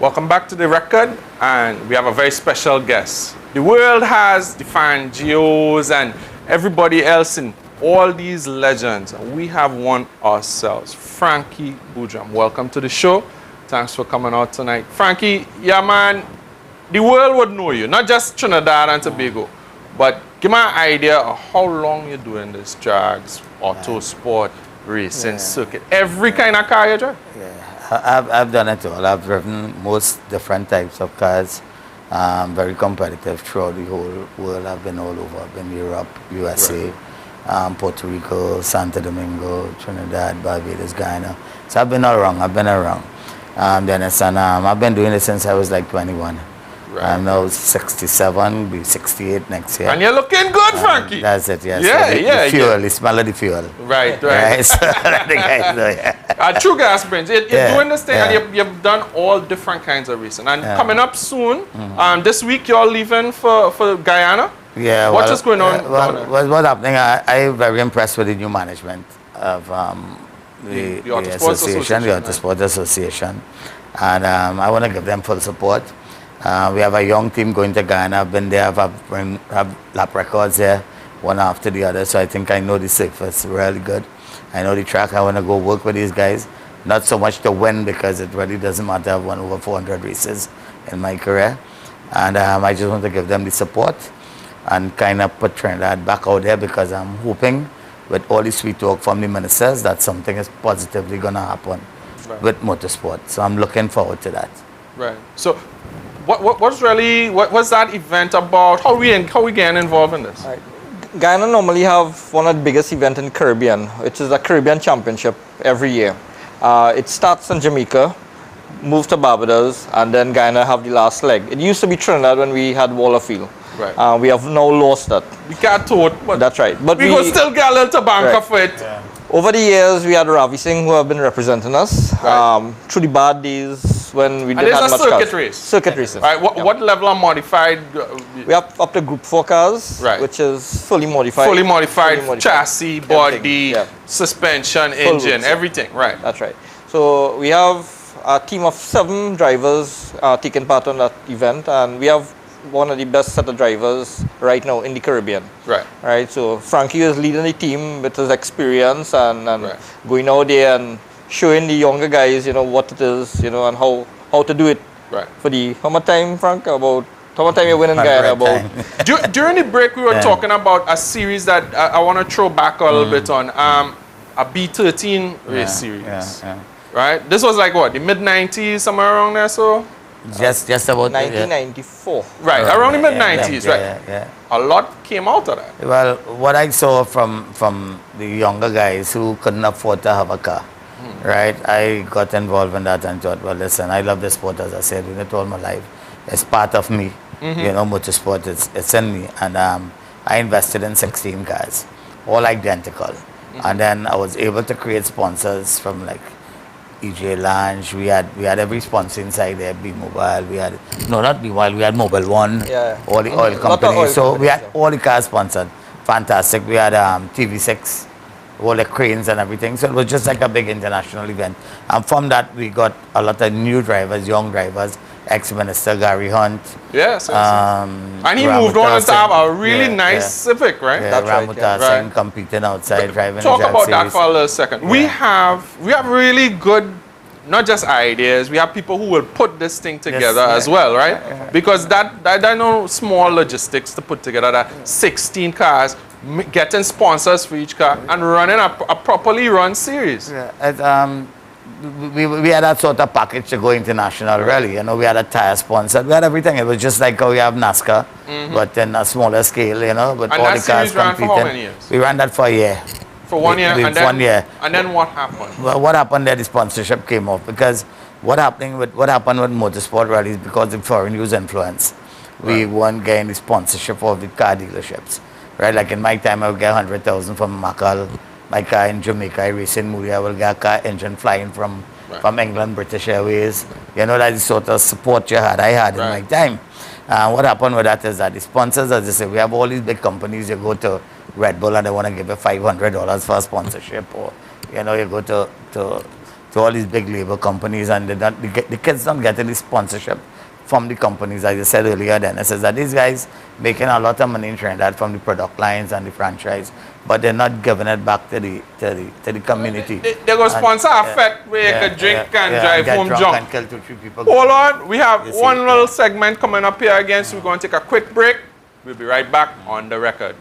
Welcome back to The Record, and we have a very special guest. The world has defined Geos and everybody else in all these legends. We have one ourselves, Frankie Boodram. Welcome to the show. Thanks for coming out tonight. Frankie, yeah man, the world would know you, not just Trinidad and Tobago, but give me an idea of how long you're doing this drags, auto sport, racing circuit, every kind of car you drive. I've done it all. I've driven most different types of cars. Very competitive throughout the whole world. I've been all over. I've been Europe, USA, Puerto Rico, Santo Domingo, Trinidad, Barbados, Guyana. So I've been all around. I've been around. Dennis, and I've been doing it since I was like 21. Right. I'm now 67, be 68 next year. And you're looking good, Frankie. That's it, yes. Yeah, so the fuel, the smell of the fuel. Right. So the guys know, True gas brains. You're doing this thing, and you've done all different kinds of racing. And coming up soon, this week you're leaving for Guyana. Yeah. What's just going on? What's happening? I'm very impressed with the new management of the association, the Autosport Association. And I want to give them full support. We have a young team going to Guyana. I've been there, have lap records there, one after the other. So I think I know the surface really good. I know the track. I want to go work with these guys. Not so much to win, because it really doesn't matter. I've won over 400 races in my career. And I just want to give them the support and kind of put Trinidad back out there, because I'm hoping with all the sweet talk from the ministers that something is positively going to happen with motorsport. So I'm looking forward to that. Right. So what was that event about? How we getting involved in this? Right. Guyana normally have one of the biggest events in the Caribbean, which is the Caribbean Championship every year. It starts in Jamaica, moves to Barbados, and then Guyana have the last leg. It used to be Trinidad when we had Wallerfield. Right. We have now lost that. We can't tote, but that's right. But we will still get a little tobacco for it. Yeah. Over the years, we had Ravi Singh, who have been representing us through the bad days when we didn't have much circuit cars. race. Circuit racing. Right. What level of modified? We have up to Group 4 cars, which is fully modified. Fully modified chassis, body, suspension, full engine, roots, everything. Right. That's right. So we have a team of 7 drivers taking part on that event, and we have one of the best set of drivers right now in the Caribbean. Right. So Frankie is leading the team with his experience and going out there and showing the younger guys, what it is, and how to do it. Right. For the how much time, Frank? About how much time you're winning Guyana? About during the break, we were talking about a series that I want to throw back a little bit on. A B13 race series. Right. This was like what, the mid-90s, somewhere around there. So. Just about 1994. Right, around the mid-90s, right? A lot came out of that. Well, what I saw from the younger guys who couldn't afford to have a car, right? I got involved in that and thought, well, listen, I love the sport, as I said, doing it all my life. It's part of me, motorsport, it's in me. And I invested in 16 cars, all identical. And then I was able to create sponsors from like EJ Lounge. We had every sponsor inside there. B-Mobile. We had not B-Mobile. We had Mobile One. Yeah. All the oil companies. So we had all the cars sponsored. Fantastic. We had TV6, all the cranes and everything. So it was just like a big international event. And from that we got a lot of new drivers, young drivers. Ex-Minister Gary Hunt. Yes. And he moved on to have a really nice Civic, right? Yeah, Ramuta Singh competing outside, driving. Talk the about series. that for a little second. Yeah. We have really good, not just ideas. We have people who will put this thing together as well, right? Because that I know small logistics to put together. That 16 cars, getting sponsors for each car, and running a properly run series. Yeah. We had that sort of package to go international, really. We had a tire sponsor. We had everything. It was just like how we have NASCAR, but in a smaller scale, but and all the cars ran competing. For how many years? We ran that for a year. For 1 year? And then, 1 year. And then what happened? Well, what happened there, the sponsorship came off. Because what happened with motorsport, really, is because the foreign use influence. We weren't getting the sponsorship of the car dealerships. Right? Like in my time, I would get 100,000 from Macal. My car in Jamaica, racing movie, I will get a car engine flying from England, British Airways. That's the sort of support I had in my time. What happened with that is that the sponsors, as I say, we have all these big companies. You go to Red Bull and they want to give you $500 for a sponsorship, or you go to to all these big label companies, and the kids don't get any sponsorship from the companies. As I said earlier, Dennis, is that these guys making a lot of money in Trinidad from the product lines and the franchise, but they're not giving it back to the community. They go sponsor a fete where you can drink and drive home drunk. And kill 2-3 people. Hold on, we have one little segment coming up here again, so we're going to take a quick break. We'll be right back on the record.